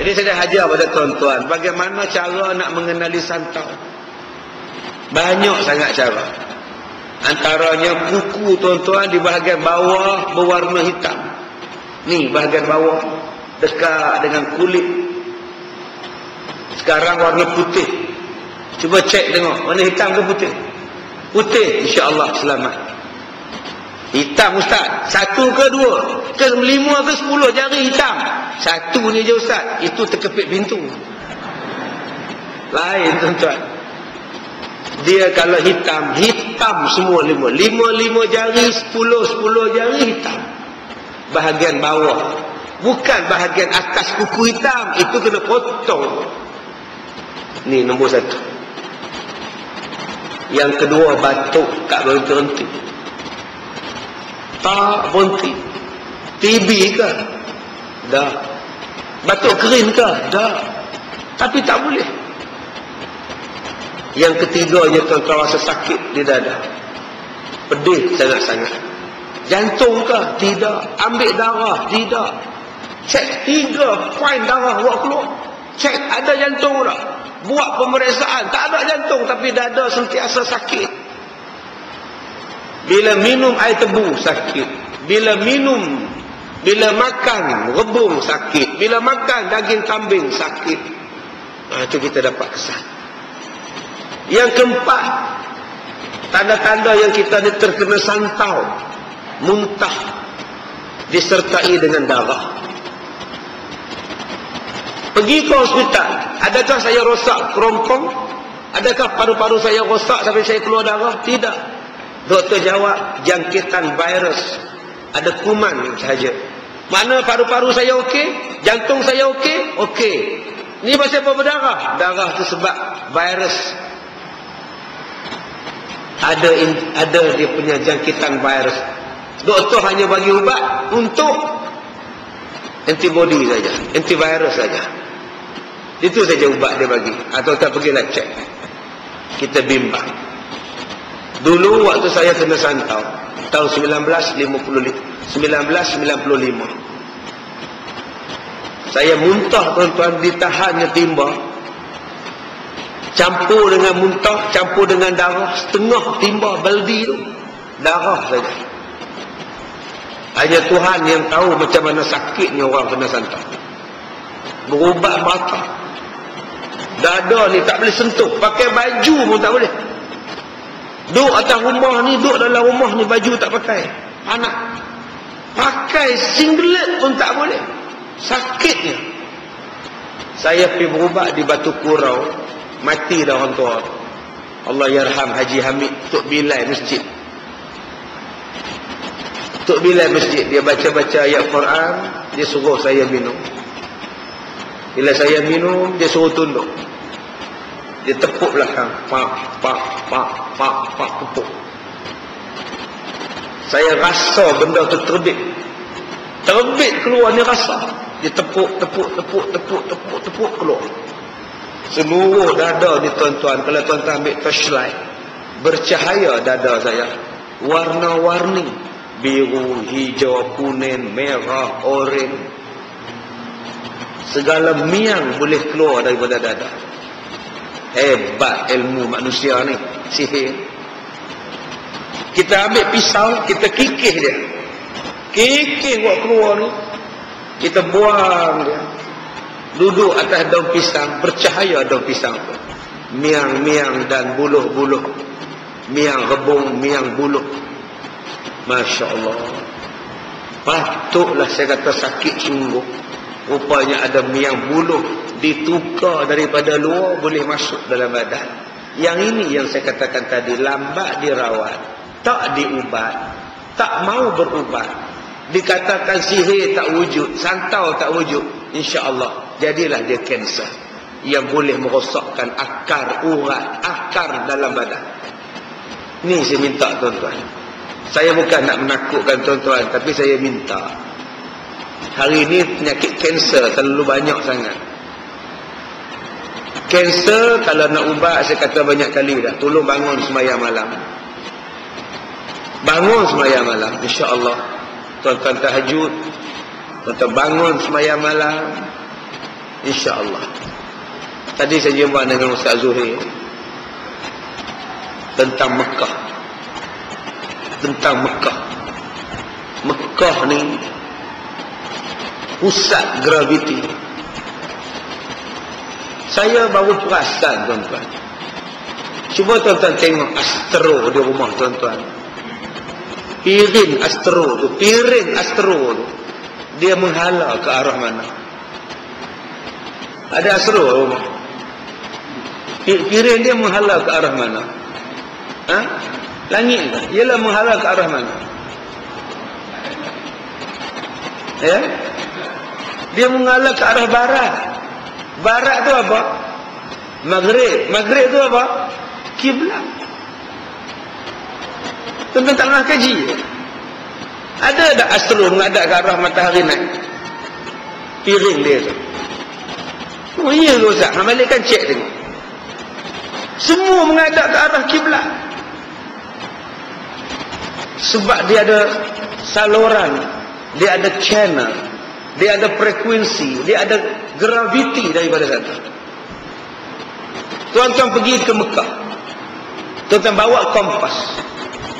Jadi saya dah ajar pada tuan-tuan bagaimana cara nak mengenali santau. Banyak sangat cara. Antaranya kuku tuan-tuan di bahagian bawah berwarna hitam. Ni bahagian bawah dekat dengan kulit. Sekarang warna putih. Cuba cek tengok warna hitam ke putih? Putih, insya-Allah selamat. Hitam ustaz. 1 ke 2 ke 5 ke 10 jari hitam. 1 ni je ustaz. Itu terkepit pintu. Lain tuan-tuan. Dia kalau hitam, hitam semua 5 jari, 10 jari hitam. Bahagian bawah. Bukan bahagian atas kuku hitam. Itu kena potong. Ni nombor 1. Yang kedua, batuk tak berhenti. Tak berhenti. TB ke? Dah. Batuk kering ke? Dah. Tapi tak boleh. Yang ketiganya tuan-tuan rasa sakit di dada. Pedih sangat-sangat. Jantung ke? Tidak. Ambil darah? Tidak. Cek 3 poin darah buat keluar. Cek ada jantung tak? Buat pemeriksaan. Tak ada jantung tapi dada sentiasa sakit. Bila minum air tebu sakit. Bila makan rebung sakit. Bila makan daging kambing sakit. Itu kita dapat kesan. Yang keempat, tanda-tanda yang kita terkena santau, muntah disertai dengan darah. Pergi ke hospital, adakah saya rosak kerompong? Adakah paru-paru saya rosak sampai saya keluar darah? Tidak. Doktor jawab, jangkitan virus. Ada kuman sahaja. Mana paru-paru saya okey? Jantung saya okey? Okey. Ni pasal apa berdarah? Darah itu sebab virus. Ada dia punya jangkitan virus. Doktor hanya bagi ubat untuk antibody saja, antivirus saja. Itu saja ubat dia bagi. Atau tak pergilah cek. Kita bimbang. Dulu waktu saya kena santau tahun 1995. Saya muntah tuan-tuan, ditahannya timba. Campur dengan muntah, campur dengan darah, setengah timba baldi tu darah saja. Hanya Tuhan yang tahu macam mana sakitnya orang kena santau. Berubat mata. Dada ni tak boleh sentuh. Pakai baju pun tak boleh. Duduk atas rumah ni, duduk dalam rumah ni baju tak pakai. Panas. Pakai singlet pun tak boleh. Sakitnya. Saya pergi berubat di Batu Kurau. Mati dah orang tua. Allah yarham Haji Hamid, Tok Bilal masjid. Tok Bilal masjid, dia baca-baca ayat Quran, dia suruh saya minum. Bila saya minum, dia suruh tunduk. Dia tepuk belakang. Pak, tepuk. Saya rasa benda tu terbit. Terbit keluar ni rasa. Dia tepuk keluar. Seluruh dada ni tuan-tuan, kalau tuan-tuan ambil torchlight, bercahaya dada saya. Warna-warni. Biru, hijau, kuning, merah, oranye. Segala miang boleh keluar daripada dada. Hebat ilmu manusia ni. Sihir. Kita ambil pisau, kita kikih dia. Kikih buat keluar ni. Kita buang dia. Duduk atas daun pisang, bercahaya daun pisang tu. Miang-miang dan buluh-buluh. Miang rebung, miang buluh. Masya Allah. Patutlah saya kata sakit sungguh. Rupanya ada miang buluh. Ditukar daripada luar, boleh masuk dalam badan. Yang ini yang saya katakan tadi, lambat dirawat, tak diubat, tak mau berubat. Dikatakan sihir tak wujud, santau tak wujud, insya-Allah jadilah dia kanser yang boleh merosakkan akar urat, akar dalam badan. Ni saya minta tuan-tuan. Saya bukan nak menakutkan tuan-tuan, tapi saya minta. Hari ini penyakit kanser terlalu banyak sangat. Kanser kalau nak ubat, saya kata banyak kali dah, tolong bangun sembahyang malam. Bangun sembahyang malam, insya-Allah. Tuan-tuan tahajud, tuan-tuan bangun sembahyang malam. InsyaAllah. Tadi saya jumpa dengan Ustaz Zuhir tentang Mekah. Tentang Mekah. Mekah ni pusat graviti. Saya baru perasan, tuan-tuan. Cuba tuan-tuan tengok astro di rumah tuan-tuan. Piring astro tu, dia menghala ke arah mana? Ada astro rumah. Piring dia menghala ke arah mana? Ha? Langit ialah menghala ke arah mana? Ya? Dia menghala ke arah barat. Barat tu apa? Maghrib. Maghrib tu apa? Kiblat. Tuan-tuan tak pernah kaji. Ada tak astro menghadap ke arah matahari naik? Piring dia tu. Oh iya ke Ustaz? Balik kan cek tengok. Semua menghadap ke arah kiblat. Sebab dia ada saluran, dia ada channel, dia ada frekuensi, dia ada graviti daripada sana. Tuan-tuan pergi ke Mekah, tuan-tuan bawa kompas.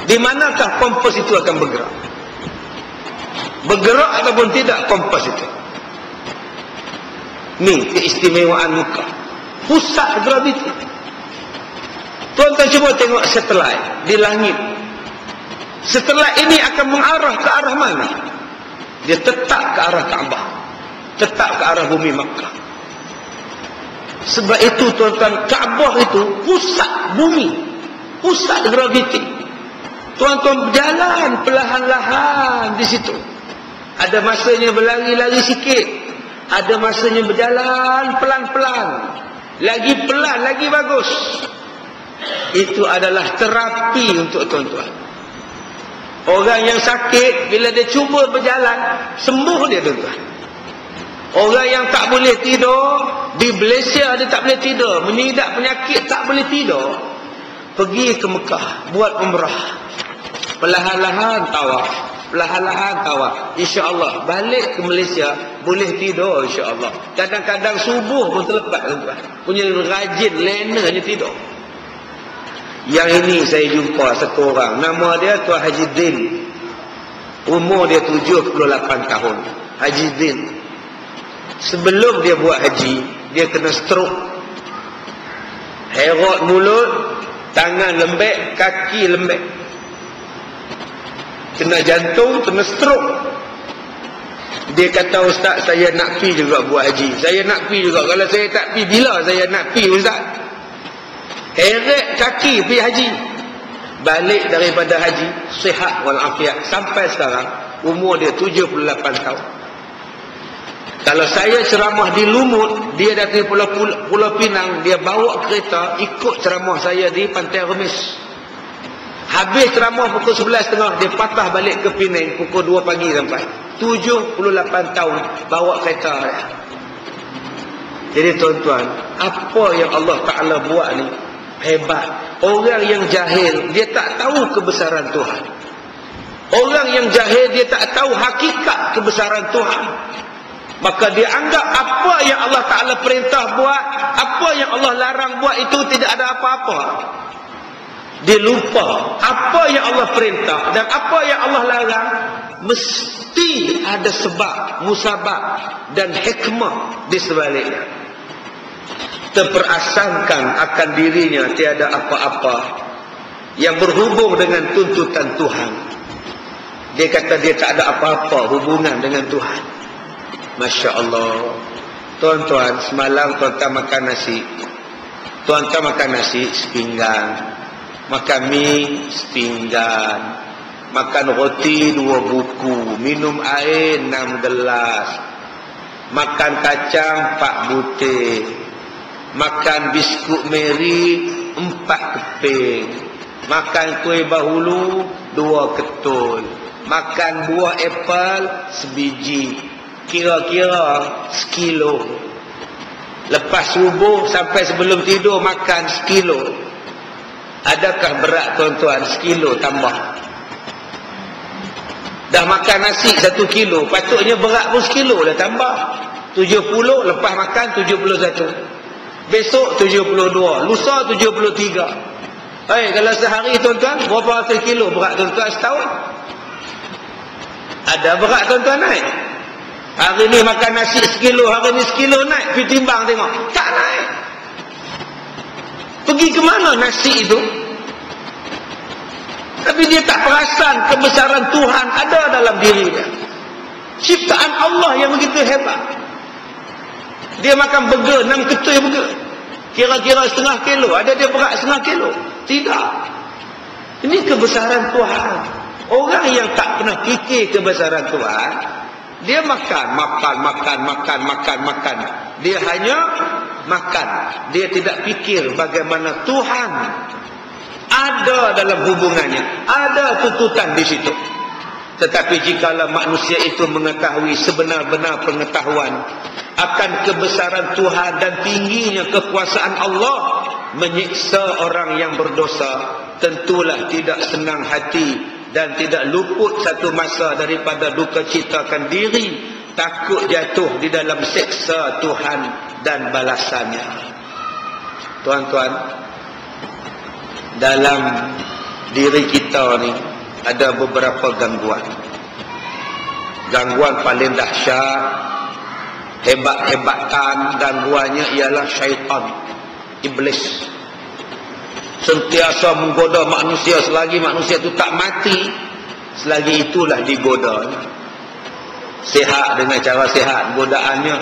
Di manakah kompas itu akan bergerak? Bergerak ataupun tidak kompas itu? Ni keistimewaan Mekah, pusat graviti. Tuan-tuan cuba tengok satelit di langit. Satelit ini akan mengarah ke arah mana? Dia tetap ke arah Kaabah, tetap ke arah bumi Makkah. Sebab itu tuan-tuan, Kaabah itu pusat bumi, pusat graviti. Tuan-tuan berjalan perlahan-lahan di situ. Ada masanya berlari-lari sikit, ada masanya berjalan pelan-pelan. Lagi pelan, lagi bagus. Itu adalah terapi untuk tuan-tuan. Orang yang sakit, bila dia cuba berjalan, sembuh dia, tuan-tuan. Orang yang tak boleh tidur, di Malaysia dia tak boleh tidur, mengidap penyakit tak boleh tidur, pergi ke Mekah, buat umrah. Perlahan-lahan tawaf, perlahan-lahan tawaf. InsyaAllah balik ke Malaysia boleh tidur, insyaAllah. Kadang-kadang subuh pun terlepas, tuan-tuan. Punya rajin, lenanya tidur. Yang ini saya jumpa satu orang, nama dia Tuan Haji Din. Umur dia 78 tahun. Haji Din. Sebelum dia buat haji, dia kena stroke. Herot mulut, tangan lembek, kaki lembek. Kena jantung, kena stroke. Dia kata, Ustaz, saya nak pi juga buat haji. Saya nak pi juga. Kalau saya tak pi, bila saya nak pi, Ustaz? Heret kaki pergi haji. Balik daripada haji, sihat walafiat. Sampai sekarang, umur dia 78 tahun. Kalau saya ceramah di Lumut, dia dari Pulau Pinang, dia bawa kereta, ikut ceramah saya di Pantai Remis. Habis ceramah pukul 11.30, dia patah balik ke Penang pukul 2 pagi sampai. 78 tahun bawa kereta dia. Jadi tuan-tuan, apa yang Allah Ta'ala buat ni hebat. Orang yang jahil, dia tak tahu kebesaran Tuhan. Orang yang jahil, dia tak tahu hakikat kebesaran Tuhan. Maka dia anggap apa yang Allah Ta'ala perintah buat, apa yang Allah larang buat itu tidak ada apa-apa. Dia lupa apa yang Allah perintah dan apa yang Allah larang mesti ada sebab, musabab dan hikmah di sebaliknya. Terperasangkan akan dirinya tiada apa-apa yang berhubung dengan tuntutan Tuhan. Dia kata dia tak ada apa-apa hubungan dengan Tuhan. Masya Allah. Tuan-tuan, semalam tuan-tuan makan nasi. Tuan-tuan makan nasi sepinggan, makan mie sepinggan, makan roti 2 buku, minum air 6 gelas, makan kacang 4 butir, makan biskut Mary 4 keping, makan kuih bahulu 2 ketul, makan buah apel sebiji, kira-kira sekilo. Lepas subuh sampai sebelum tidur makan sekilo. Adakah berat tuan-tuan sekilo tambah? Dah makan nasi 1 kilo, patutnya berat pun sekilo dah tambah. 70, lepas makan 71. Besok 72, lusa 73. Kalau sehari tuan-tuan, berapa ratus kilo berat tuan-tuan setahun? Ada berat tuan-tuan naik? Hari ni makan nasi sekilo, hari ni sekilo naik. Pergi timbang tengok, tak naik. Pergi ke mana nasi itu? Tapi dia tak perasan kebesaran Tuhan ada dalam diri dia. Ciptaan Allah yang begitu hebat. Dia makan burger, 6 ketui burger. Kira-kira setengah kilo. Ada dia berat setengah kilo? Tidak. Ini kebesaran Tuhan. Orang yang tak pernah fikir kebesaran Tuhan, dia makan. Dia hanya makan. Dia tidak fikir bagaimana Tuhan ada dalam hubungannya. Ada tuntutan di situ. Tetapi jikalau manusia itu mengetahui sebenar-benar pengetahuan akan kebesaran Tuhan dan tingginya kekuasaan Allah, menyiksa orang yang berdosa tentulah tidak senang hati dan tidak luput satu masa daripada duka citakan diri, takut jatuh di dalam seksa Tuhan dan balasannya. Tuan-tuan, dalam diri kita ni ada beberapa gangguan. Gangguan paling dahsyat, hebat-hebatan gangguannya ialah syaitan, iblis. Sentiasa menggoda manusia selagi manusia itu tak mati, selagi itulah digoda. Sehat dengan cara sehat godaannya,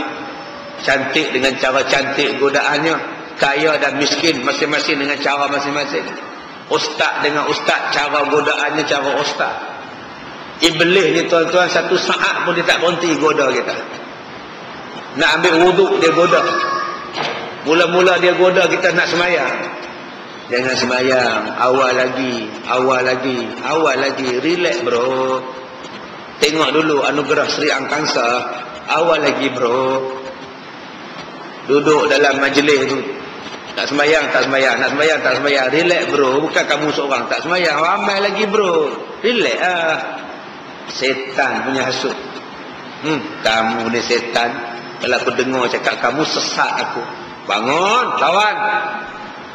cantik dengan cara cantik godaannya, kaya dan miskin masing-masing dengan cara masing-masing. Ustaz dengan ustaz, cara godaannya cara ustaz. Iblis ni tuan-tuan, satu saat pun dia tak berhenti goda kita. Nak ambil wuduk dia goda. Mula-mula dia goda kita nak semayang. Jangan semayang, awal lagi, relax bro. Tengok dulu anugerah Sri Angkasa, awal lagi bro. Duduk dalam majlis tu, tak semayang, relax bro. Bukan kamu seorang tak semayang, ramai lagi bro. Relax lah. Setan punya hasut. Kamu ni setan. Kalau aku dengar cakap kamu, sesat aku. Bangun kawan.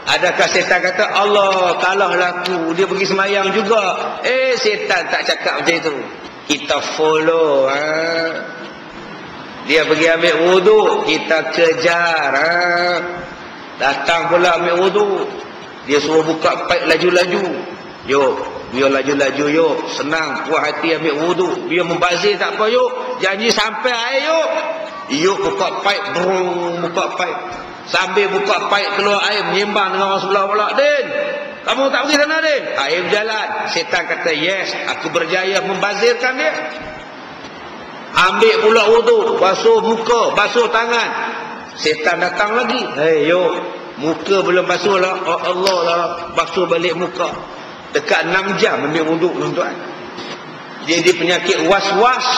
Adakah setan kata Allah kalahlah aku, dia pergi semayang juga? Setan tak cakap macam itu. Kita follow. Dia pergi ambil wuduk, kita kejar. Datang pula ambil wuduk, dia suruh buka paip laju-laju. Yuk, biar laju-laju yuk. Senang, puas hati ambil wuduk. Biar membazir tak apa yuk. Janji sampai air yuk. Yuk buka paip, buka paip. Sambil buka paip keluar air, menyimbang dengan orang sebelah pula. Din, kamu tak pergi sana Din? Air berjalan. Setan kata yes, aku berjaya membazirkan dia. Ambil pula wuduk, basuh muka, basuh tangan. Setan datang lagi. Yuk, muka belum basuh lah. Oh Allah lah, basuh balik muka. Dekat 6 jam ambil wuduk tuan-tuan. Jadi penyakit was-was.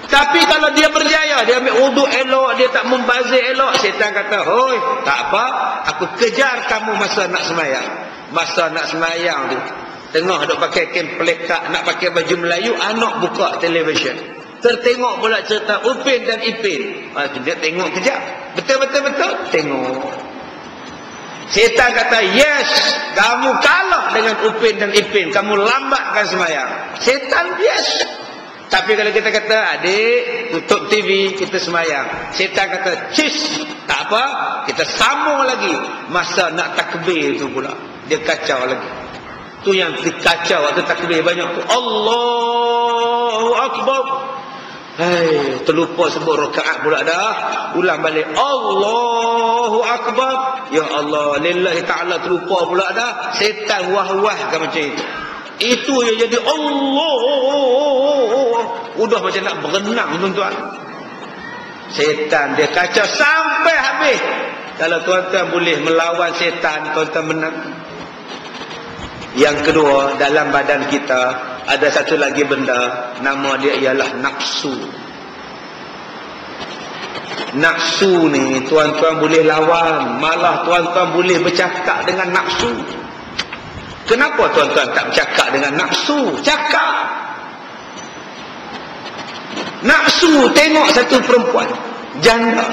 Tapi kalau dia berjaya, dia ambil wuduk elok, dia tak membazir elok, setan kata, hoi, tak apa, aku kejar kamu masa nak semayang. Masa nak semayang tu, tengah duk pakai kain pelekat, nak pakai baju Melayu, anak buka televisyen. Tertengok pula cerita Upin dan Ipin. Dia tengok kejap. Betul, tengok. Setan kata, yes, kamu kalah dengan Upin dan Ipin, kamu lambatkan semayang. Setan, yes. Tapi kalau kita kata, adik, tutup TV, kita semayang. Setan kata, cis, tak apa, kita sambung lagi. Masa nak takbir tu pula, dia kacau lagi. Tu yang dikacau waktu takbir banyak tu. Allahu Akbar. Terlupa sebut rakaat pula dah. Ulang balik, Allahu Akbar. Ya Allah, lillahi ta'ala, terlupa pula dah. Setan wah-wahkan macam itu. Itu yang jadi Allah. Udah macam nak berenang tuan-tuan. Setan dia kacau sampai habis. Kalau tuan-tuan boleh melawan setan, tuan-tuan menang. Yang kedua, dalam badan kita ada satu lagi benda, nama dia ialah nafsu. Nafsu ni tuan-tuan boleh lawan, malah tuan-tuan boleh bercakap dengan nafsu. Kenapa tuan-tuan tak bercakap dengan nafsu? Cakap. Nafsu tengok satu perempuan, Janda.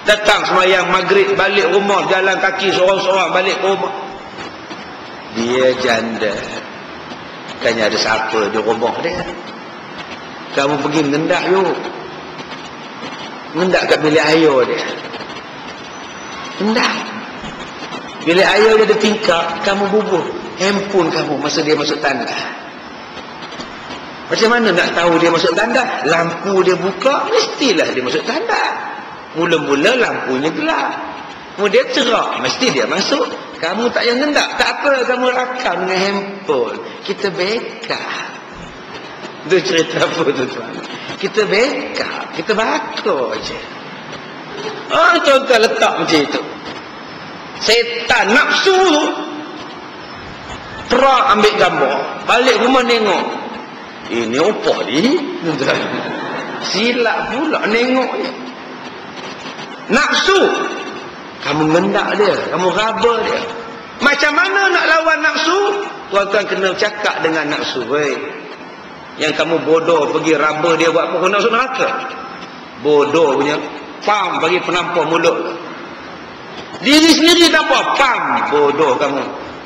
Datang sembahyang maghrib, balik rumah, jalan kaki seorang-seorang balik ke rumah. Dia janda. Tanya ada siapa di rumah dia. Kamu pergi mengendak yuk. Mengendak kat bilik air dia. Mengendak. Bilik air dia ada tingkap, kamu bubuh handphone kamu masa dia masuk tanda. Macam mana nak tahu dia masuk tanda? Lampu dia buka, mestilah dia masuk tanda. Mula-mula lampunya gelap, kemudian cerah, mesti dia masuk. Kamu tak yang hendak, tak apa, kamu rakam dengan handphone. Kita backup. Itu cerita apa tu tuan? Kita backup, kita bakar je. Tuan-tuan letak macam itu. Setan nafsu tu terang ambil gambar, balik rumah nengok, ini apa ni? Silap pula nengok je. Nafsu, kamu mendak dia, kamu raba dia. Macam mana nak lawan nafsu? Tuan-tuan kena cakap dengan nafsu. Weh, yang kamu bodoh pergi raba dia buat apa? Kau nak masuk neraka? Bodoh punya. Pam bagi penampar mulut. Diri sendiri tak apa. Pam, bodoh kamu.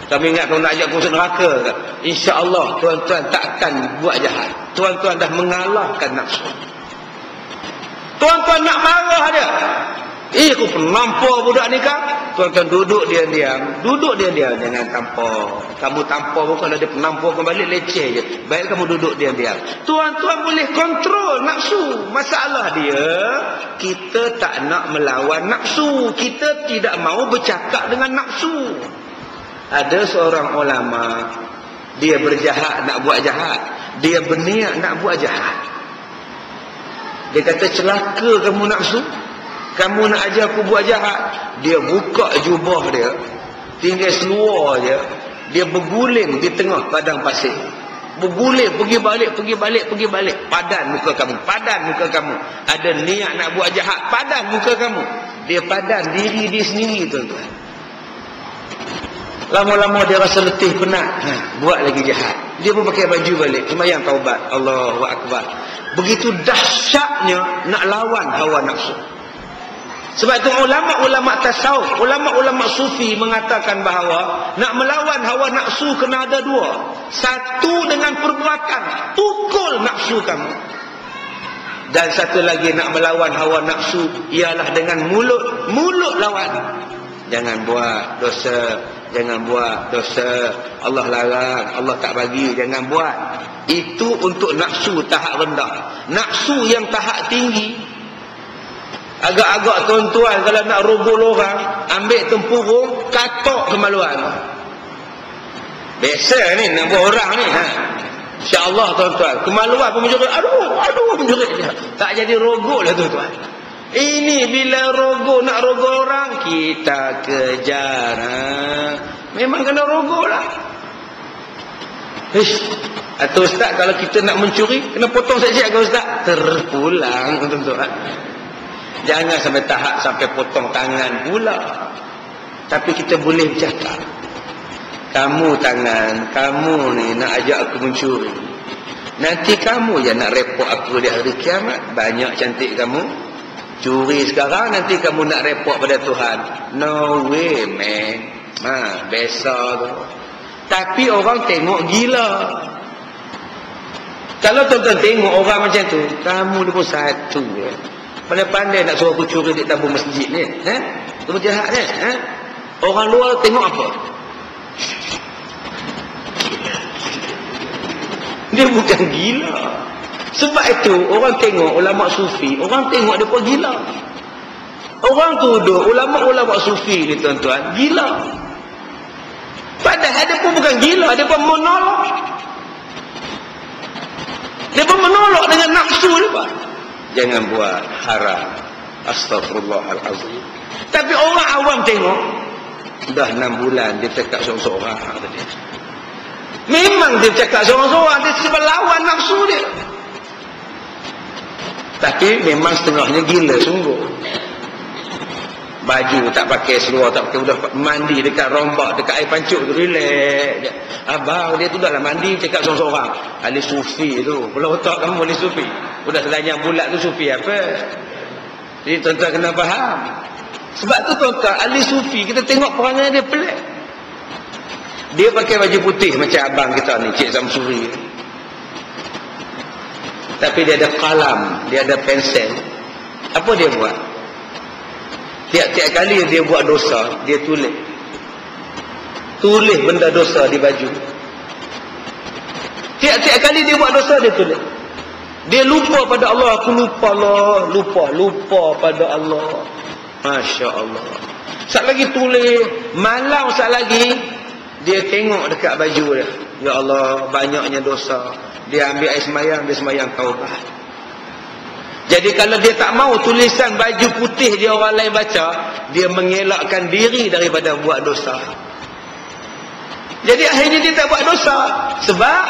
Kamu ingat kamu nak ajak aku masuk neraka ke? InsyaAllah tuan-tuan takkan buat jahat. Tuan-tuan dah mengalahkan nafsu. Tuan-tuan nak marah dia. Aku penampar budak ni kan? Tuan-tuan duduk diam-diam. Duduk diam-diam. Jangan tampar. Kamu tampar bukan ada penampar kembali, leceh je. Baik kamu duduk diam-diam. Tuan-tuan boleh kontrol nafsu. Masalah dia, kita tak nak melawan nafsu. Kita tidak mau bercakap dengan nafsu. Ada seorang ulama, dia berjahat nak buat jahat. Dia berniat nak buat jahat. Dia kata, celaka kamu nafsu. Kamu nak ajar aku buat jahat. Dia buka jubah dia, tinggal seluar je. Dia berguling di tengah padang pasir. Berguling, pergi balik, pergi balik, pergi balik. Padan muka kamu, padan muka kamu. Ada niat nak buat jahat, padan muka kamu. Dia padan diri dia sendiri, tuan-tuan. Lama-lama dia rasa letih, penat, buat lagi jahat. Dia pun pakai baju balik, sembahyang taubat, Allahu Akbar. Begitu dahsyatnya nak lawan hawa nafsu. Sebab itu ulama-ulama tasawuf, ulama-ulama sufi mengatakan bahawa nak melawan hawa nafsu kena ada dua. Satu dengan perbuatan, pukul nafsu kamu. Dan satu lagi nak melawan hawa nafsu ialah dengan mulut. Mulut lawan. Jangan buat dosa, jangan buat dosa. Allah larang, Allah tak bagi, jangan buat. Itu untuk nafsu tahap rendah. Nafsu yang tahap tinggi, agak-agak tuan-tuan kalau nak rogol orang, ambil tempurung, katok kemaluan. Biasa ni nak buat orang ni, InsyaAllah tuan-tuan, kemaluan pun menjerit, aduh menjerit dia. Tak jadi rogol lah tuan-tuan. Ini bila rogol, nak rogol orang, kita kejar. Memang kena rogol lah. Atau ustaz, kalau kita nak mencuri, kena potong sekejap ke ustaz? Terpulang tuan-tuan. Jangan sampai tahap sampai potong tangan pula. Tapi kita boleh bercakap. Kamu tangan, kamu ni nak ajak aku mencuri. Nanti kamu je nak repot aku di hari kiamat. Banyak cantik kamu. Curi sekarang, nanti kamu nak repot pada Tuhan. No way, man. Biasa tu. Tapi orang tengok gila. Kalau tuan-tuan tengok orang macam tu, kamu ni pun satu je. Pandai-pandai nak suruh aku curi di tabung masjid ni. Itu jahat ni. Orang luar tengok apa? Dia bukan gila. Sebab itu orang tengok ulama sufi, orang tengok dia pun gila. Orang tuduh ulama-ulama sufi ni tuan-tuan gila. Padahal dia pun bukan gila, dia pun menolak. Dia pun menolak dengan nafsu dia pak. Jangan buat haram. Astaghfirullahalazim. Tapi orang awam tengok, dah 6 bulan dia cakap seorang-seorang tadi. Memang dia cakap seorang-seorang, dia sebab lawan nafsu dia. Tapi memang setengahnya gila sungguh. Baju tak pakai, seluar tak pakai, udah mandi dekat rombak, dekat air pancuk tu, relax je. Abang dia tu dah lah mandi, cakap seorang-seorang. Ahli sufi tu, pula otak kamu ahli sufi. Udah selanjang bulat tu sufi apa? Jadi tuan-tuan kena faham. Sebab tu tuan-tuan, ahli sufi kita tengok perangai dia pelik. Dia pakai baju putih macam abang kita ni, Cik Samsuri. Tapi dia ada kalam, dia ada pensel. Apa dia buat? Tiap-tiap kali dia buat dosa, dia tulis. Tulis benda dosa di baju. Tiap-tiap kali dia buat dosa, dia tulis. Dia lupa pada Allah. Aku lupa Allah. Lupa pada Allah. Masya Allah. Sat lagi tulis. Malam sat lagi, dia tengok dekat baju dia. Ya Allah, banyaknya dosa. Dia ambil air semayang, dia semayang taubat. Jadi kalau dia tak mau tulisan baju putih dia orang lain baca, dia mengelakkan diri daripada buat dosa. Jadi akhirnya dia tak buat dosa. Sebab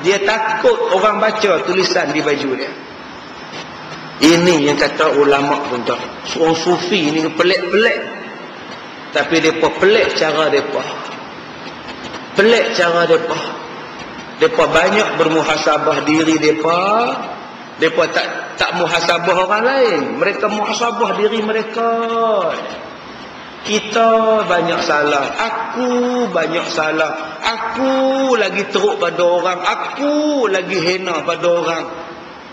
dia takut orang baca tulisan di baju dia. Ini yang kata ulama tuan-tuan. Seorang sufi ni pelik-pelik. Tapi mereka pelik cara mereka. Pelik cara mereka. Mereka banyak bermuhasabah diri mereka. Mereka tak muhasabah orang lain. Mereka muhasabah diri mereka. Kita banyak salah. Aku banyak salah. Aku lagi teruk pada orang. Aku lagi hina pada orang.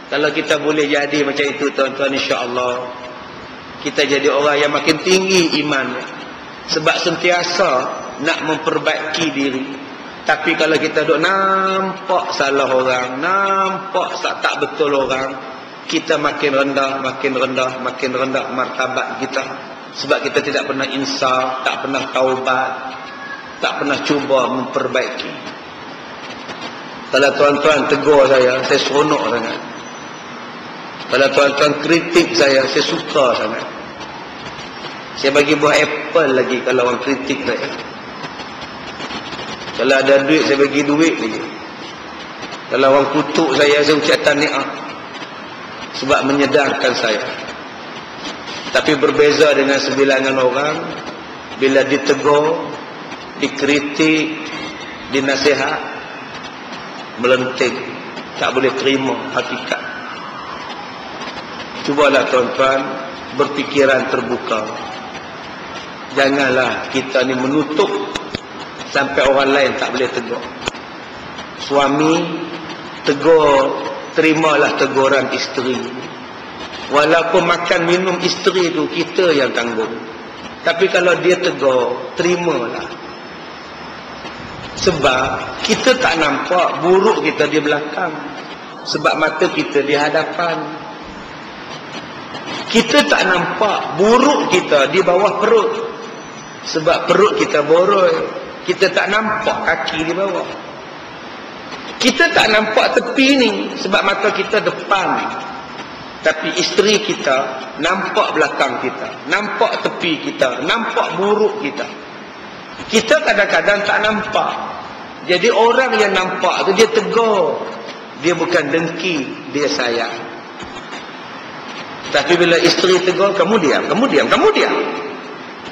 Kalau kita boleh jadi macam itu tuan-tuan, insya-Allah kita jadi orang yang makin tinggi imannya. Sebab sentiasa nak memperbaiki diri. Tapi kalau kita duk nampak salah orang, nampak tak betul orang, kita makin rendah, makin rendah, makin rendah martabat kita. Sebab kita tidak pernah insaf, tak pernah taubat, tak pernah cuba memperbaiki. Kalau tuan-tuan tegur saya seronok sangat. Kalau tuan-tuan kritik saya suka sangat. Saya bagi buah apple lagi kalau orang kritik saya. Kalau ada duit, saya bagi duit lagi. Kalau orang kutuk saya ucap tahniah. Sebab menyedarkan saya. Tapi berbeza dengan sebilangan orang, bila ditegur, dikritik, dinasihat, melenting, tak boleh terima hakikat. Cubalah tuan-tuan berfikiran terbuka. Janganlah kita ni menutup sampai orang lain tak boleh tegur. Suami tegur, terimalah teguran isteri. Walaupun makan minum isteri tu kita yang tanggung. Tapi kalau dia tegur, terimalah. Sebab kita tak nampak buruk kita di belakang. Sebab mata kita di hadapan. Kita tak nampak buruk kita di bawah perut. Sebab perut kita boroi. Kita tak nampak kaki di bawah. Kita tak nampak tepi ni sebab mata kita depan. Tapi isteri kita nampak belakang kita, nampak tepi kita, nampak buruk kita. Kita kadang-kadang tak nampak. Jadi orang yang nampak tu dia tegur. Dia bukan dengki, dia sayang. Tapi bila isteri tegur, kamu diam, kamu diam, kamu diam.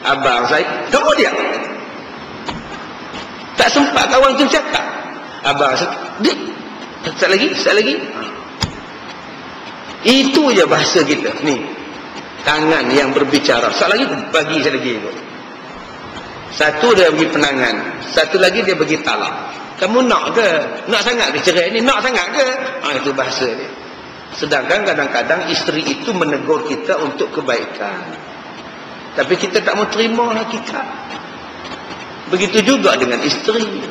Abang saya, kamu diam. Tak sempat kawan tu cakap. Abang saya, sekali lagi, sekali lagi. Itu je bahasa kita ni. Tangan yang berbicara. Sekali lagi, bagi saya lagi. Satu dia bagi penangan, satu lagi dia bagi talak. Kamu nak ke? Nak sangat ke cerai ni? Nak sangat ke? Itu bahasa dia. Sedangkan kadang-kadang isteri itu menegur kita untuk kebaikan. Tapi kita tak mau terima hakikat. Begitu juga dengan isteri.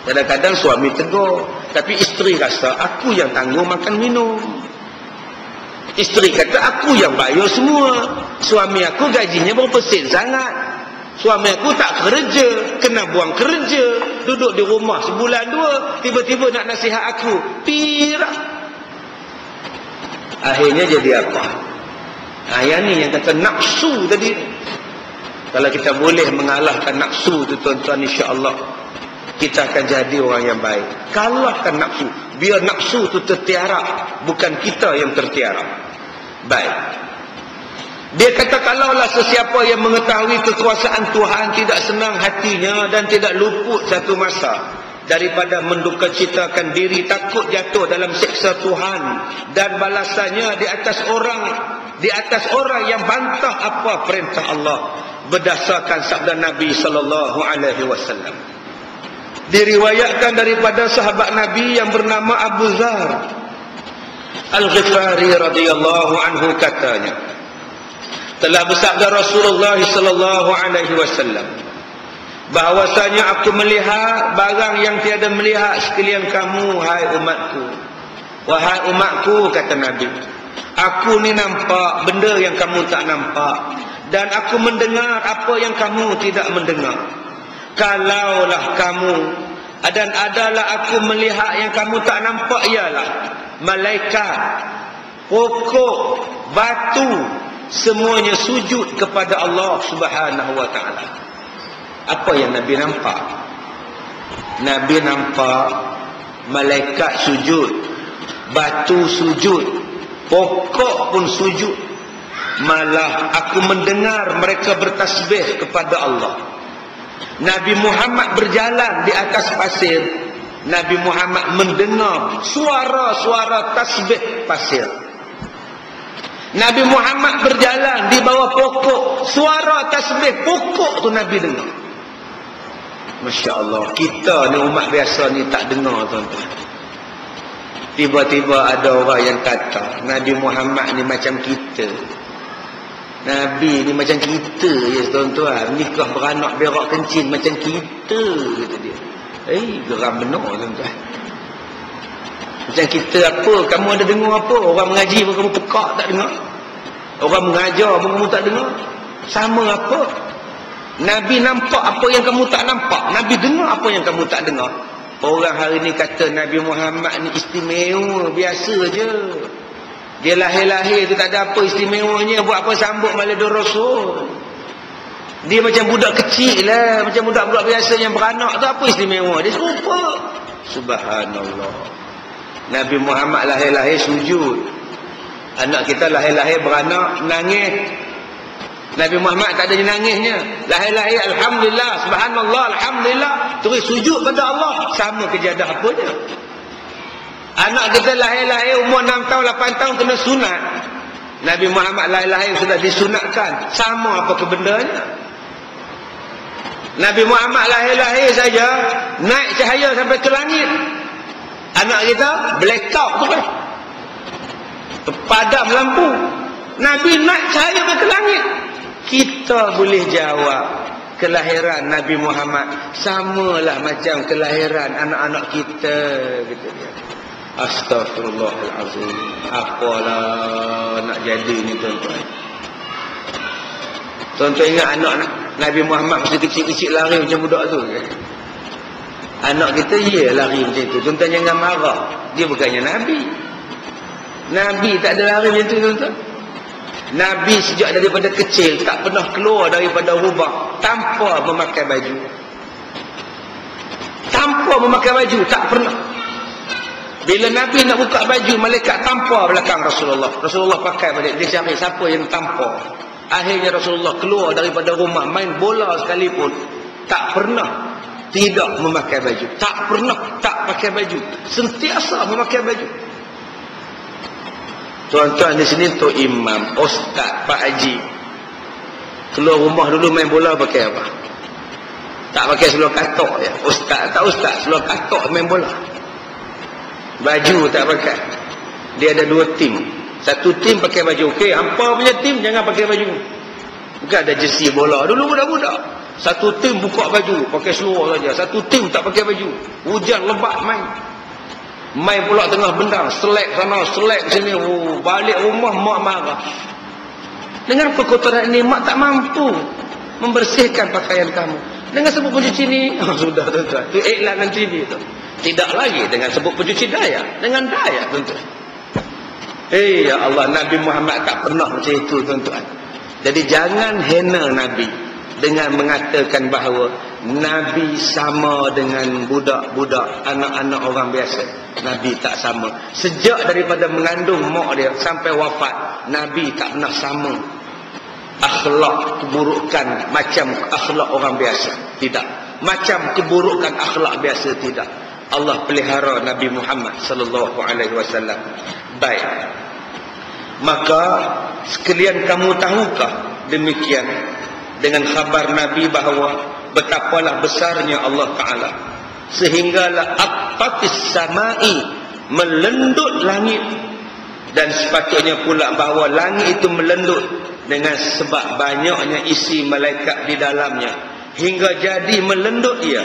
Kadang-kadang suami tegur, tapi isteri rasa aku yang tanggung makan minum. Isteri kata aku yang bayar semua. Suami aku gajinya berapa sen sangat. Suami aku tak kerja, kena buang kerja, duduk di rumah sebulan dua, tiba-tiba nak nasihat aku, pirak. Akhirnya jadi apa? Yang ni yang kata nafsu tadi. Kalau kita boleh mengalahkan nafsu tu tuan-tuan, insya-Allah kita akan jadi orang yang baik. Kalahkan nafsu, biar nafsu tu tertiarap, bukan kita yang tertiarap. Baik. Dia kata kalaulah sesiapa yang mengetahui kekuasaan Tuhan tidak senang hatinya dan tidak luput satu masa daripada mendukacitakan diri, takut jatuh dalam siksa Tuhan dan balasannya di atas orang di atas orang yang bantah apa perintah Allah berdasarkan sabda Nabi sallallahu alaihi wasallam. Diriwayatkan daripada sahabat Nabi yang bernama Abu Dzar Al-Ghifari radhiyallahu anhu, katanya, telah bersabda Rasulullah sallallahu alaihi wasallam, bahwasanya aku melihat barang yang tiada melihat sekalian kamu, hai umatku. Wahai umatku, kata Nabi, aku ni nampak benda yang kamu tak nampak, dan aku mendengar apa yang kamu tidak mendengar. Kalaulah kamu, dan adalah aku melihat yang kamu tak nampak, ialah malaikat, pokok, batu, semuanya sujud kepada Allah Subhanahu wa taala. Apa yang Nabi nampak? Nabi nampak malaikat sujud, batu sujud, pokok pun sujud. Malah aku mendengar mereka bertasbih kepada Allah. Nabi Muhammad berjalan di atas pasir. Nabi Muhammad mendengar suara-suara tasbih pasir. Nabi Muhammad berjalan di bawah pokok, suara tasbih pokok tu Nabi dengar. Masya Allah, kita ni umat biasa ni tak dengar, tuan-tuan. Tiba-tiba ada orang yang kata Nabi Muhammad ni macam kita. Nabi ni macam kita je, tuan-tuan. Nikah beranak berak kencing macam kita, kata dia. Geram benar, tuan-tuan. Macam kita apa? Kamu ada dengar apa? Orang mengaji pun kamu pekak tak dengar. Orang mengajar pun kamu tak dengar. Sama apa? Nabi nampak apa yang kamu tak nampak. Nabi dengar apa yang kamu tak dengar. Orang hari ni kata Nabi Muhammad ni istimewa, biasa je. Dia lahir-lahir tu tak ada apa istimewanya. Buat apa sambut Maulidur Rasul? Dia macam budak kecil lah, macam budak-budak biasa yang beranak tu. Apa istimewa? Dia serupa. Subhanallah. Nabi Muhammad lahir-lahir sujud. Anak kita lahir-lahir beranak nangis. Nabi Muhammad tak ada nangisnya. Lahir-lahir alhamdulillah, subhanallah, alhamdulillah, terus sujud pada Allah. Sama kejadah apanya. Anak kita lahir-lahir umur 6 tahun, 8 tahun kena sunat. Nabi Muhammad lahir-lahir sudah disunatkan. Sama apa kebendanya. Nabi Muhammad lahir-lahir saja naik cahaya sampai ke langit. Anak kita blackout tu kan, padam lampu. Nabi naik cahaya sampai ke langit. Kita boleh jawab kelahiran Nabi Muhammad samalah macam kelahiran anak-anak kita, gitu dia. Astaghfirullahalazim. Apalah nak jadi ni, tuan-tuan. Tuan-tuan ingat anak Nabi Muhammad masa kecil-kecil lari macam budak tu kan? Anak kita lari macam tu. Tuan-tuan jangan marah. Dia bukannya Nabi. Nabi tak ada lari macam tu, tuan-tuan. Nabi sejak daripada kecil tak pernah keluar daripada rumah tanpa memakai baju. Tanpa memakai baju, tak pernah. Bila Nabi nak buka baju, malaikat tampar belakang Rasulullah. Rasulullah pakai balik. Dia cari siapa yang tampar. Akhirnya Rasulullah keluar daripada rumah, main bola sekalipun tak pernah tidak memakai baju. Tak pernah tak pakai baju. Sentiasa memakai baju. Tuan-tuan di sini tu imam, ustaz, Pak Haji. Keluar rumah dulu main bola pakai apa? Tak pakai seluar katok ya. Ustaz tak ustaz, seluar katok main bola. Baju tak pakai. Dia ada 2 tim. Satu tim pakai baju. Okey, hampa punya tim jangan pakai baju. Bukan ada jersey bola. Dulu budak-budak. Satu tim buka baju, pakai seluar saja. Satu tim tak pakai baju. Hujan lebat main. Main pula tengah bendang, selek sana, selek sini. Balik rumah mak marah. Dengan perkotoran ini mak tak mampu membersihkan pakaian kamu. Dengan sebut pencuci ni, sudah tuan-tuan. Itu iklan TV tu. Tidak lagi dengan sebut pencuci daya, dengan daya, tuan-tuan. Ya Allah, Nabi Muhammad tak pernah macam itu, tuan-tuan. Jadi jangan hina Nabi dengan mengatakan bahawa Nabi sama dengan budak-budak, anak-anak orang biasa. Nabi tak sama. Sejak daripada mengandung mak dia sampai wafat, Nabi tak pernah sama akhlak keburukan macam akhlak orang biasa. Tidak. Macam keburukan akhlak biasa, tidak. Allah pelihara Nabi Muhammad sallallahu alaihi wasallam. Baik. Maka sekalian kamu tahukah demikian dengan khabar Nabi bahawa betapalah besarnya Allah Ta'ala sehinggalah apatis samai, melendut langit, dan sepatutnya pula bahawa langit itu melendut dengan sebab banyaknya isi malaikat di dalamnya, hingga jadi melendut ia.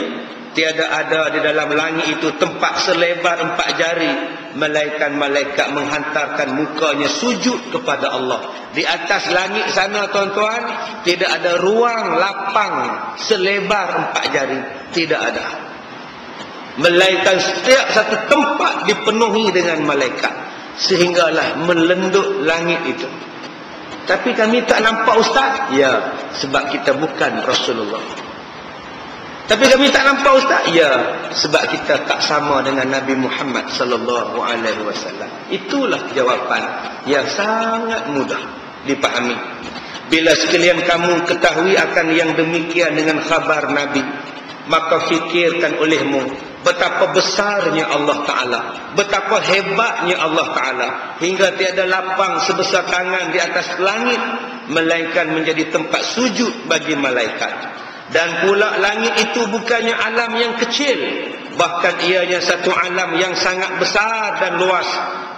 Tiada ada di dalam langit itu tempat selebar 4 jari, melainkan malaikat menghantarkan mukanya sujud kepada Allah. Di atas langit sana tuan-tuan, tidak ada ruang lapang selebar 4 jari, tidak ada. Melainkan setiap satu tempat dipenuhi dengan malaikat, sehinggalah melendut langit itu. Tapi kami tak nampak ustaz. Ya, sebab kita bukan Rasulullah. Tapi kami tak nampak ustaz. Ya, sebab kita tak sama dengan Nabi Muhammad sallallahu alaihi wasallam. Itulah jawapan yang sangat mudah dipahami. Bila sekalian kamu ketahui akan yang demikian dengan khabar Nabi, maka fikirkan olehmu betapa besarnya Allah Ta'ala, betapa hebatnya Allah Ta'ala, hingga tiada lapang sebesar tangan di atas langit melainkan menjadi tempat sujud bagi malaikat. Dan pula langit itu bukannya alam yang kecil, bahkan ianya satu alam yang sangat besar dan luas.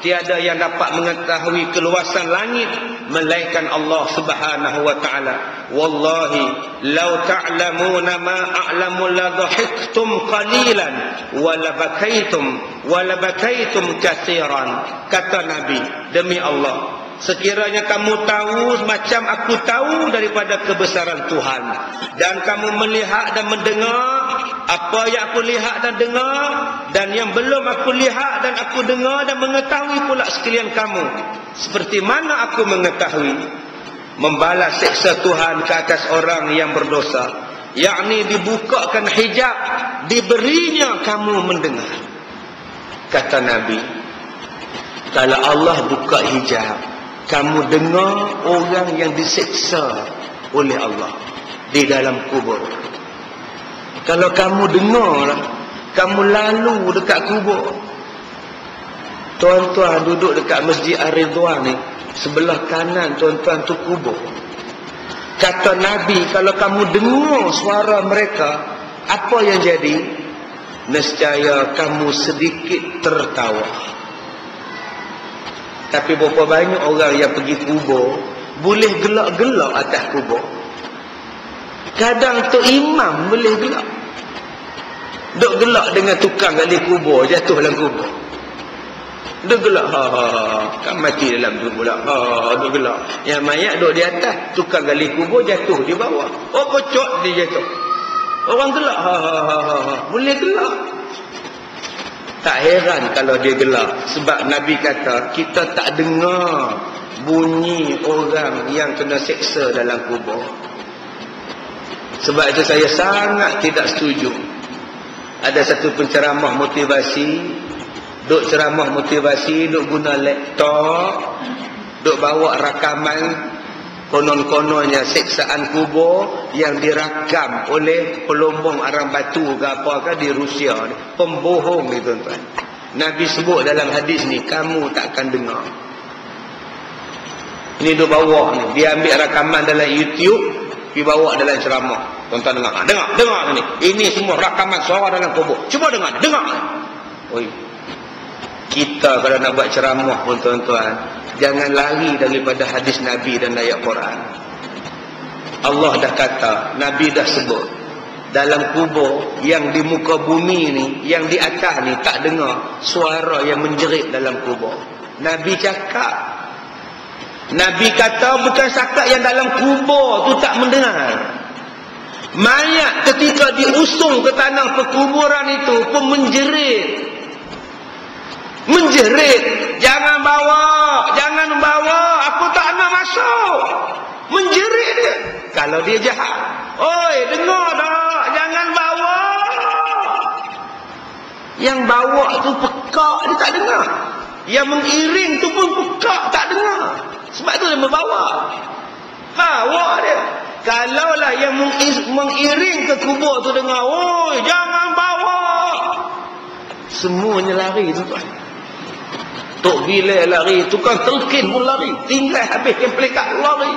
Tiada yang dapat mengetahui keluasan langit melainkan Allah Subhanahu wa taala. Wallahi law ta'lamuna ma a'lamu la dhahiktum qalilan wa la bakaitum katsiran. Kata Nabi, demi Allah, sekiranya kamu tahu macam aku tahu daripada kebesaran Tuhan, dan kamu melihat dan mendengar apa yang aku lihat dan dengar, dan yang belum aku lihat dan aku dengar dan mengetahui pula sekalian kamu, seperti mana aku mengetahui membalas siksa Tuhan ke atas orang yang berdosa, yakni dibukakan hijab, diberinya kamu mendengar. Kata Nabi, kalau Allah buka hijab, kamu dengar orang yang disiksa oleh Allah di dalam kubur. Kalau kamu dengar, kamu lalu dekat kubur. Tuan-tuan duduk dekat Masjid Ar-Ridwan ni, sebelah kanan tuan-tuan tu kubur. Kata Nabi, kalau kamu dengar suara mereka, apa yang jadi? Nescaya kamu sedikit tertawa. Tapi berapa banyak orang yang pergi kubur boleh gelak-gelak atas kubur. Kadang tu imam boleh gelak. Duk gelak dengan tukang gali kubur, jatuh dalam kubur. Duk gelak, kan mati dalam tu pula. Duk gelak. Yang mayat duk di atas, tukang gali kubur jatuh di bawah. Oh, kocok dia jatuh. Orang gelak, boleh gelak. Tak heran kalau dia gelak. Sebab Nabi kata, kita tak dengar bunyi orang yang kena seksa dalam kubur. Sebab itu saya sangat tidak setuju. Ada satu penceramah motivasi, duk ceramah motivasi, duk guna laptop, duk bawa rakaman konon-kononnya seksaan kubur yang dirakam oleh pelombong arang batu ke apa di Rusia. Pembohong ni tuan-tuan. Nabi sebut dalam hadis ni, kamu takkan dengar. Ini duk bawa ni, dia ambil rakaman dalam YouTube, pergi bawa dalam ceramah. Tuan-tuan dengar ni. Ini semua rakaman suara dalam kubur. Cuba dengar. Oi. Kita kalau nak buat ceramah pun tuan-tuan, jangan lari daripada hadis Nabi dan ayat Quran. Allah dah kata, Nabi dah sebut, dalam kubur yang di muka bumi ni, yang di atas ni tak dengar suara yang menjerit dalam kubur. Nabi cakap. Nabi kata bukan setakat yang dalam kubur tu tak mendengar. Mayat ketika diusung ke tanah perkuburan itu pun menjerit. Jangan bawa, aku tak nak masuk. Menjerit dia. Kalau dia jahat, oi, dengar tak, jangan bawa. Yang bawa tu pekak, dia tak dengar. Yang mengiring tu pun pekak, tak dengar. Sebab tu dia membawa. Bawa dia. Kalaulah yang mengiring ke kubur tu dengar, oi, jangan bawa, semuanya lari tuan-tuan. Tok Bilal lari, tukang telkin pun lari, tinggal habis yang pelikat lari.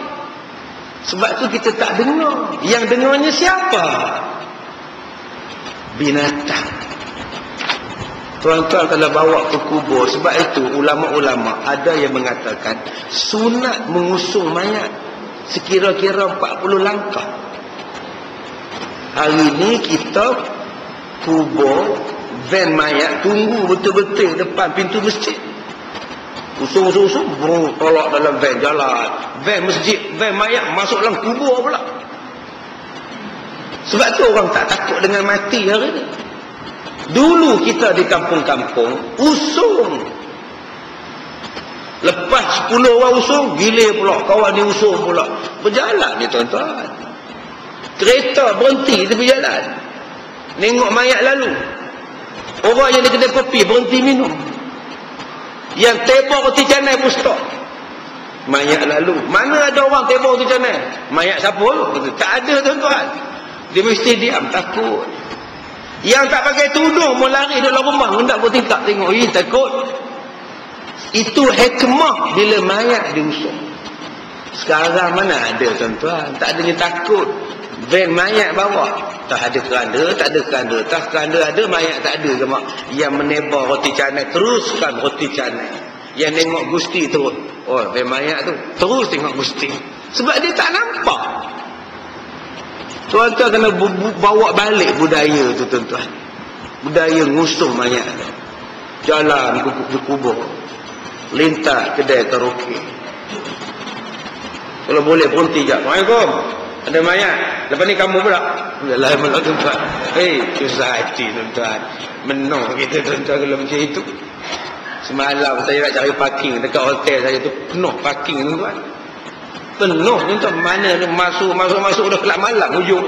Sebab tu kita tak dengar. Yang dengarnya siapa? Binatang. Tuan-tuan kalau bawa ke kubur, sebab itu ulama-ulama ada yang mengatakan sunat mengusung mayat sekira-kira 40 langkah. Hari ni kita kubur, van mayat tunggu betul-betul depan pintu masjid. Usung-usung, tolak dalam van jalan. Van masjid, van mayat masuk dalam kubur pula. Sebab tu orang tak takut dengan mati hari ni. Dulu kita di kampung-kampung usung. Lepas 10 orang usung, gilir pula, kawan ni usung pula. Berjalan ni tuan-tuan. Kereta berhenti tepi jalan. Nengok mayat lalu. Orang yang di kedai kopi berhenti minum. Yang tebak roti canai pun stop. Mayat lalu. Mana ada orang tebak roti canai? Mayat siapa? Tak ada tuan-tuan. Dia mesti diam, takut. Yang tak pakai tudung mau lari dalam rumah, hendak bertingkap tengok. Takut. Itu hikmah bila mayat diusung. Sekarang mana ada tuan-tuan? Tak adanya takut. Van mayat bawa. Tak ada keranda, tak ada keranda. Tak keranda ada, mayat tak ada ke mak? Yang menebar roti canai, teruskan roti canai. Yang tengok Gusti terus. Oh, van mayat tu. Terus tengok Gusti. Sebab dia tak nampak. Tuan-tuan kena bawa balik budaya tu tuan-tuan. Budaya ngusuh mayat. Jalan ke kubur. Lintas kedai karaoke. Kalau boleh berhenti sekejap. Assalamualaikum. Ada mayat. Lepas ni kamu pula. Yalah malah tuan-tuan. Susah hati tuan-tuan. Menang kita tuan-tuan kalau macam itu. Semalam saya nak cari parking dekat hotel saya tu. Penuh parking tuan-tuan. Penuh tuan-tuan. Mana masuk dah kelab malam hujung.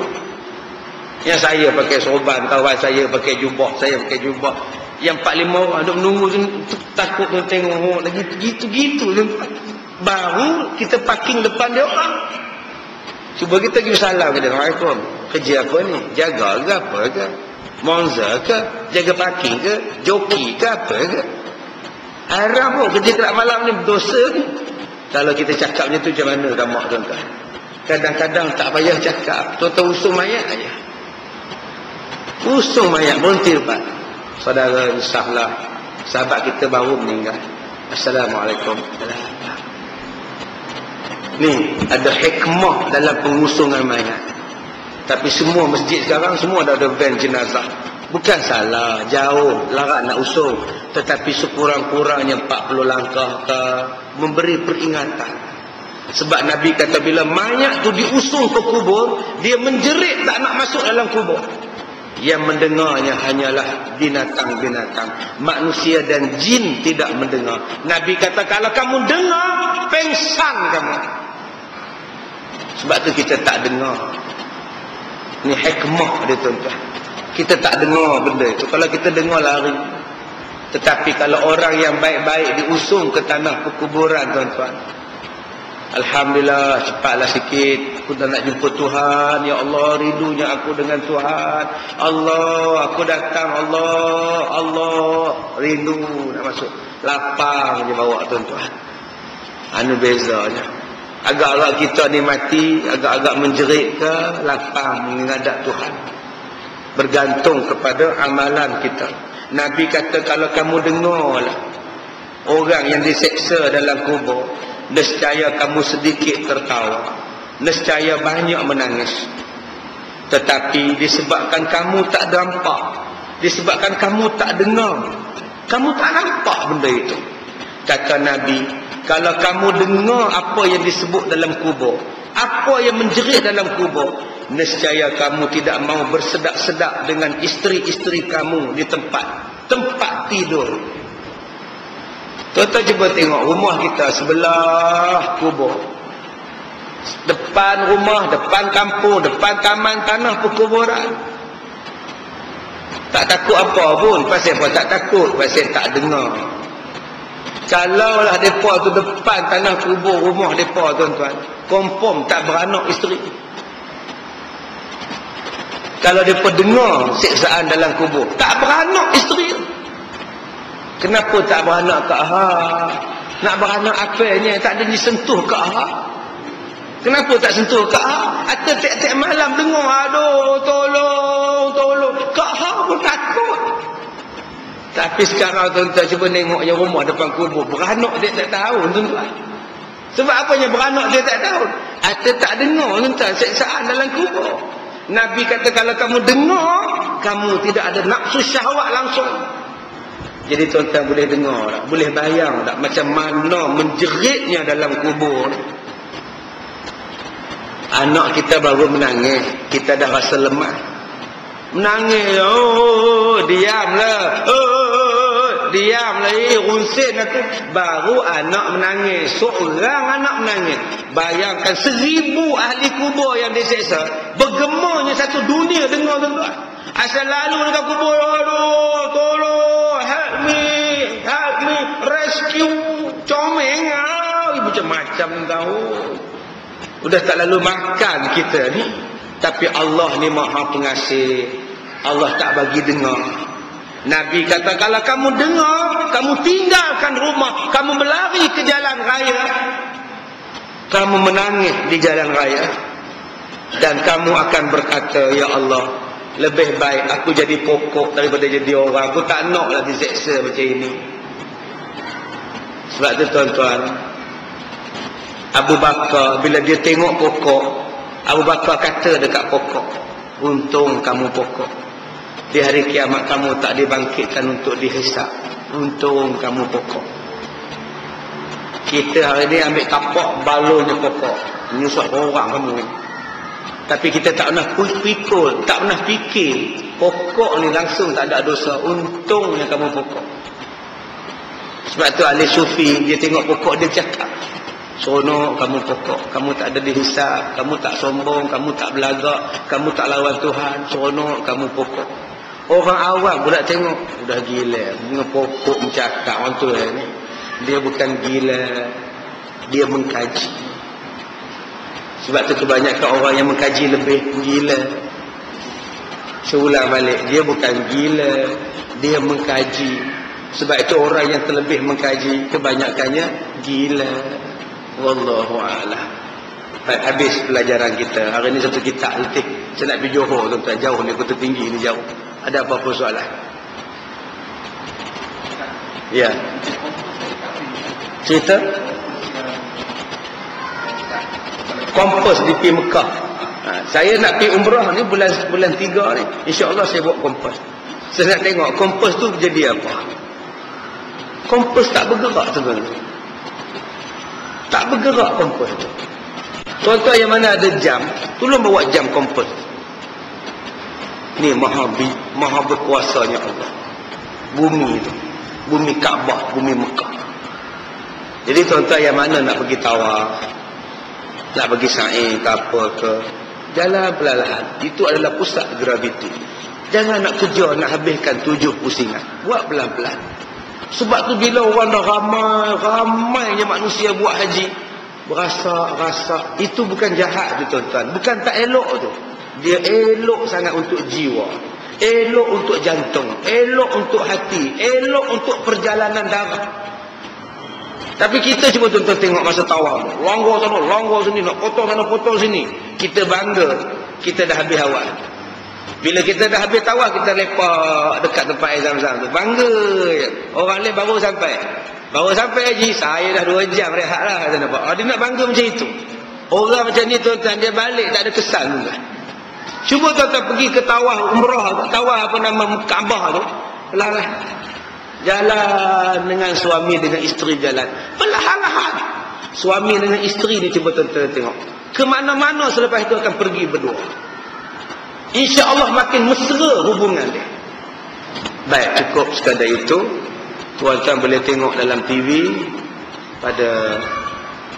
Yang saya pakai sorban, kawan saya pakai jubah, saya pakai jubah. Yang 4-5 orang duduk menunggu tu, takut tu tengok lagi gitu-gitu tuan-tuan. Baru kita parking depan dia orang. Cuba kita pergi salam ke dia. Assalamualaikum. Kerja apa ni? Jaga ke apa ke? Monza ke? Jaga parking ke? Joki ke apa ke? Haram pun kerja kelab malam ni, berdosa ni. Kalau kita cakap macam tu macam mana damak tuan-tuan? Kadang-kadang tak payah cakap. Tuan-tuan usung mayat aja. Usung mayat berhenti depan. Saudara insyaAllah, sahabat kita baru meninggal. Assalamualaikum. Ni ada hikmah dalam pengusungan mayat. Tapi semua masjid sekarang semua dah ada van jenazah. Bukan salah, jauh, larang nak usung. Tetapi sekurang-kurangnya 40 langkah ke, memberi peringatan. Sebab Nabi kata bila mayat tu diusung ke kubur, dia menjerit tak nak masuk dalam kubur. Yang mendengarnya hanyalah binatang-binatang. Manusia dan jin tidak mendengar. Nabi kata kalau kamu dengar, pengsan kamu. Sebab tu kita tak dengar. Ni hikmah dia tuan-tuan. Kita tak dengar benda itu. Kalau kita dengar lari. Tetapi kalau orang yang baik-baik diusung ke tanah perkuburan tuan-tuan, alhamdulillah, cepatlah sikit. Aku dah nak jumpa Tuhan. Ya Allah, rindunya aku dengan Tuhan. Allah, aku datang. Allah, rindu nak masuk. Lapang je bawa tuan-tuan. Anu bezanya. Agak-agak kita ni mati, agak-agak menjerit ke, lapang menghadap Tuhan. Bergantung kepada amalan kita. Nabi kata kalau kamu dengarlah orang yang diseksa dalam kubur, nescaya kamu sedikit tertawa, nescaya banyak menangis. Tetapi disebabkan kamu tak nampak, disebabkan kamu tak dengar, kamu tak nampak benda itu. Kata Nabi, kalau kamu dengar apa yang disebut dalam kubur, apa yang menjerit dalam kubur, nescaya kamu tidak mau bersedak-sedak dengan isteri-isteri kamu di tempat tidur. Tuan-tuan cuba tengok rumah kita sebelah kubur. Depan rumah, depan kampung, depan taman tanah perkuburan. Tak takut apa pun. Pasal apa tak takut? Pasal tak dengar. Kalaulah mereka tu depan tanah kubur rumah mereka tuan-tuan, confirm tak beranak isteri. Kalau mereka dengar siksaan dalam kubur, tak beranak isteri. Kenapa tak beranak ke Ahad? Nak beranak apanya? Tak ada disentuh ke Ahad? Kenapa tak sentuh ke Ahad? Atau tiap-tiap malam dengar, aduh, tolong. Ke Ahad pun takut. Tapi sekarang tuan-tuan cuba tengok yang rumah depan kubur. Beranak dia tak tahu, tuan-tuan. Sebab apanya beranak dia tak tahu? Atau tak dengar, tuan-tuan, seksaan dalam kubur. Nabi kata kalau kamu dengar, kamu tidak ada nafsu syahwat langsung. Jadi tuan-tuan boleh dengar tak? Boleh bayang tak macam mana menjeritnya dalam kubur. Anak kita baru menangis, kita dah rasa lemah. Menangis, diamlah. Diamlah, unsin aku. Baru anak menangis, seorang anak menangis. Bayangkan 1000 ahli kubur yang diseksa, bergemanya satu dunia dengar tuan-tuan. Asal lalu dekat kubur, aduh, tolong, help me, rescue, comeng, macam-macam tahu. Udah tak lalu makan kita ni. Tapi Allah ni maha pengasih. Allah tak bagi dengar. Nabi kata kalau kamu dengar, kamu tinggalkan rumah, kamu berlari ke jalan raya, kamu menangis di jalan raya, dan kamu akan berkata, ya Allah, lebih baik aku jadi pokok daripada jadi orang. Aku tak naklah diseksa macam ini. Sebab tu tuan-tuan, Abu Bakar bila dia tengok pokok, Abu Bakar kata dekat pokok, untung kamu pokok. Di hari kiamat kamu tak dibangkitkan untuk dihisap. Untung kamu pokok. Kita hari ni ambil kapak balonnya pokok, menyusah orang kamu. Tapi kita tak pernah pikul, tak pernah fikir pokok ni langsung tak ada dosa. Untungnya kamu pokok. Sebab tu ahli sufi, dia tengok pokok dia cakap, seronok kamu pokok, kamu tak ada dihisap, kamu tak sombong, kamu tak belagak, kamu tak lawan Tuhan, seronok kamu pokok. Orang awam pula tengok, udah gila, bunga pokok mencakap orang tu ni. Dia bukan gila, dia mengkaji. Sebab tu kebanyakan orang yang mengkaji lebih gila. Saya ulang balik, dia bukan gila, dia mengkaji. Sebab itu orang yang terlebih mengkaji kebanyakannya gila. Wallahu a'lam. Habis pelajaran kita. Hari ni satu kitab letih. Saya nak pergi Johor tuan-tuan, jauh ni, Kota Tinggi ni jauh. Ada apa-apa soalan? Ya. Cerita kompos di pergi Mekah. Saya nak pergi umrah ni bulan 3 ni. InsyaAllah saya buat kompos. Saya nak tengok kompos tu jadi apa. Kompos tak bergerak tuan-tuan. Tak bergerak kompos tu. Tuan-tuan yang mana ada jam, tolong bawa jam kompos. Ni maha berkuasanya Allah. Bumi tu, bumi Kaabah, bumi Mekah. Jadi tuan-tuan yang mana nak pergi tawaf, nak pergi sa'i ke apa ke, jalan perlahan. Itu adalah pusat graviti. Jangan nak kerja, nak habiskan 7 pusingan. Buat pelan-pelan. Sebab tu bila orang dah ramainya manusia buat haji, berasa, itu bukan jahat tu tuan-tuan. Bukan tak elok tu. Dia elok sangat untuk jiwa, elok untuk jantung, elok untuk hati, elok untuk perjalanan darah. Tapi kita cuba tuan-tuan tengok masa tawaf, langgar sana, langgar sini, nak potong sana, potong sini. Kita bangga, kita dah habis awal. Bila kita dah habis tawaf, kita lepak dekat tempat air Zam-Zam tu, bangga je. Orang lain baru sampai haji, saya dah 2 jam rehat lah. Dia nak bangga macam itu. Orang macam ni tuan-tuan, dia balik tak ada kesan tuan-tuan. Cuba tuan-tuan pergi ke tawaf umrah, tawaf apa nama Kaabah tu, perlahan jalan dengan suami, dengan isteri jalan perlahan-lahan. Suami dengan isteri ni cuba tuan-tuan tengok, ke mana-mana selepas itu akan pergi berdua. InsyaAllah makin mesra hubungan dia. Baik, cukup sekadar itu. Tuan-tuan boleh tengok dalam TV pada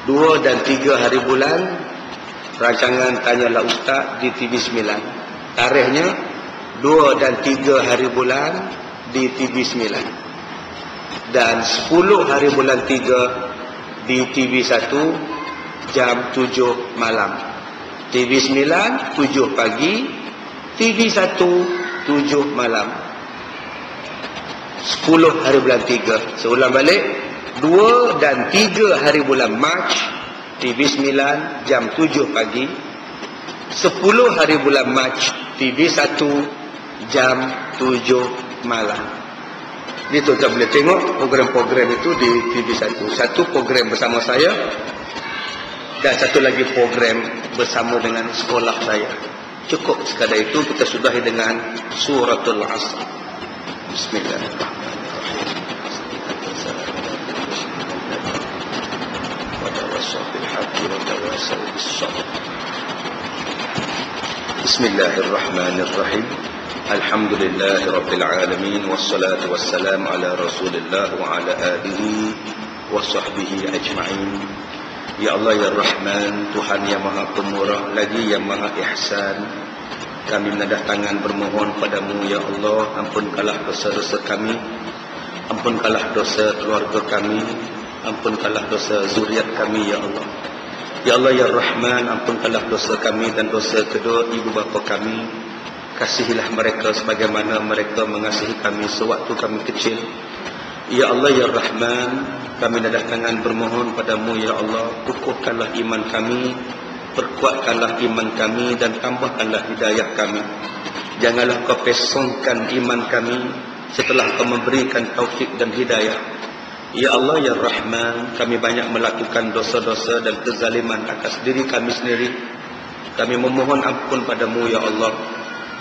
2 dan 3 hari bulan rancangan Tanyalah Ustaz di TV 9. Tarikhnya 2 dan 3 hari bulan di TV 9. Dan 10 hari bulan 3 di TV 1 jam 7 malam. TV 9 7 pagi, TV 1 7 malam. 10 hari bulan 3. Saya ulang balik, 2 dan 3 hari bulan Mac, TV9 jam 7 pagi. 10 hari bulan Mac, TV1 jam 7 malam. Itu kita boleh tengok program-program itu di TV1. Satu program bersama saya dan satu lagi program bersama dengan sekolah saya. Cukup sekadar itu, kita sudahi dengan suratul Asr. Bismillahirrahmanirrahim. Bismillahirrahmanirrahim. Alhamdulillahi rabbil alamin, wassalatu wassalamu ala Rasulillah wa ala alihi wa sahbihi ajma'in. Ya Allah ya Rahman, Tuhan yang Maha Pemurah lagi yang Maha Ihsan, kami menadah tangan bermohon padamu ya Allah, ampunkanlah dosa-dosa kami, ampunkanlah dosa keluarga kami, ampunkanlah dosa zuriat kami ya Allah. Ya Allah ya Rahman, ampunkanlah dosa kami dan dosa kedua ibu bapa kami. Kasihilah mereka sebagaimana mereka mengasihi kami sewaktu kami kecil. Ya Allah ya Rahman, kami nadah tangan bermohon padamu ya Allah, kukuhkanlah iman kami, perkuatkanlah iman kami dan tambahkanlah hidayah kami. Janganlah kau pesongkan iman kami setelah kau memberikan taufik dan hidayah. Ya Allah ya Rahman, kami banyak melakukan dosa-dosa dan kezaliman atas diri kami sendiri. Kami memohon ampun padamu ya Allah.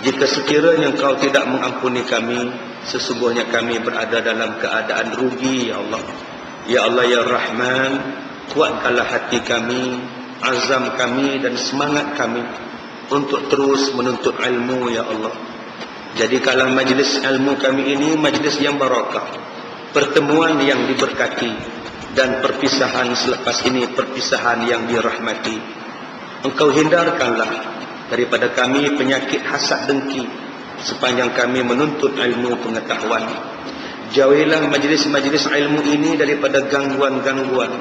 Jika sekiranya Engkau tidak mengampuni kami, sesungguhnya kami berada dalam keadaan rugi ya Allah. Ya Allah ya Rahman, kuatkanlah hati kami, azam kami dan semangat kami untuk terus menuntut ilmu ya Allah. Jadikanlah majlis ilmu kami ini majlis yang barakah, pertemuan yang diberkati, dan perpisahan selepas ini perpisahan yang dirahmati. Engkau hindarkanlah daripada kami penyakit hasad dengki sepanjang kami menuntut ilmu pengetahuan. Jauhilah majlis-majlis ilmu ini daripada gangguan-gangguan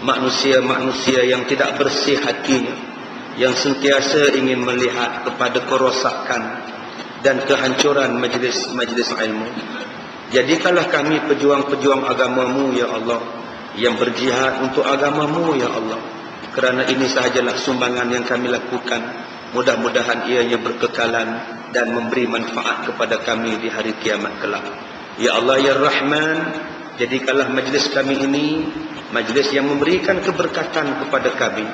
manusia-manusia yang tidak bersih hatinya, yang sentiasa ingin melihat kepada kerosakan dan kehancuran majlis-majlis ilmu. Jadikanlah kami pejuang-pejuang agamamu ya Allah, yang berjihad untuk agamamu ya Allah. Kerana ini sahajalah sumbangan yang kami lakukan. Mudah-mudahan ianya berkekalan dan memberi manfaat kepada kami di hari kiamat kelak. Ya Allah ya Rahman, jadikanlah majlis kami ini majlis yang memberikan keberkatan kepada kami,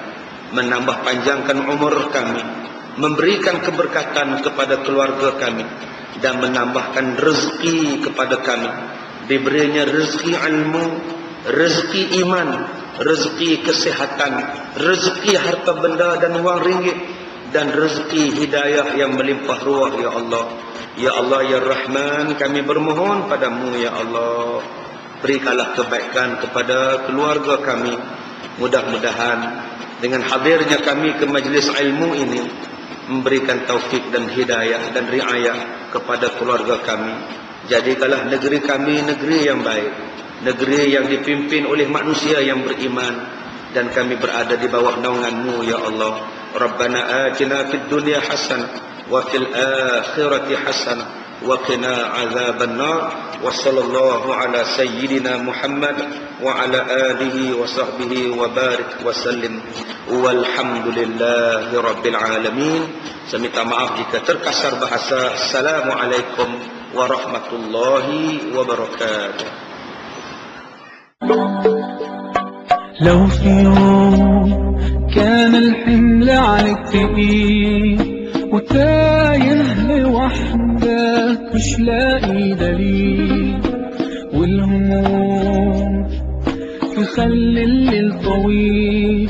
menambah panjangkan umur kami, memberikan keberkatan kepada keluarga kami, dan menambahkan rezeki kepada kami. Diberinya rezeki ilmu, rezeki iman, rezeki kesehatan, rezeki harta benda dan wang ringgit, dan rezeki hidayah yang melimpah ruah ya Allah. Ya Allah ya Rahman, kami bermohon padamu ya Allah, berikanlah kebaikan kepada keluarga kami. Mudah-mudahan dengan hadirnya kami ke majlis ilmu ini memberikan taufik dan hidayah dan riayah kepada keluarga kami. Jadikanlah negeri kami negeri yang baik, negeri yang dipimpin oleh manusia yang beriman, dan kami berada di bawah naungan-Mu ya Allah. Rabbana atina fid dunya hasanah wa fil akhirati hasanah wa qina azaban nar. Wa sallallahu ala sayyidina Muhammad wa ala alihi wa sahbihi wa barik wa sallim. Walhamdulillahi rabbil alamin. Saya minta maaf jika terkasar bahasa. Assalamualaikum warahmatullahi wabarakatuh. لو في يوم كان الحمل عليك تقيل وتايه لوحدك مش لاقي دليل، والهموم تخلي الليل طويل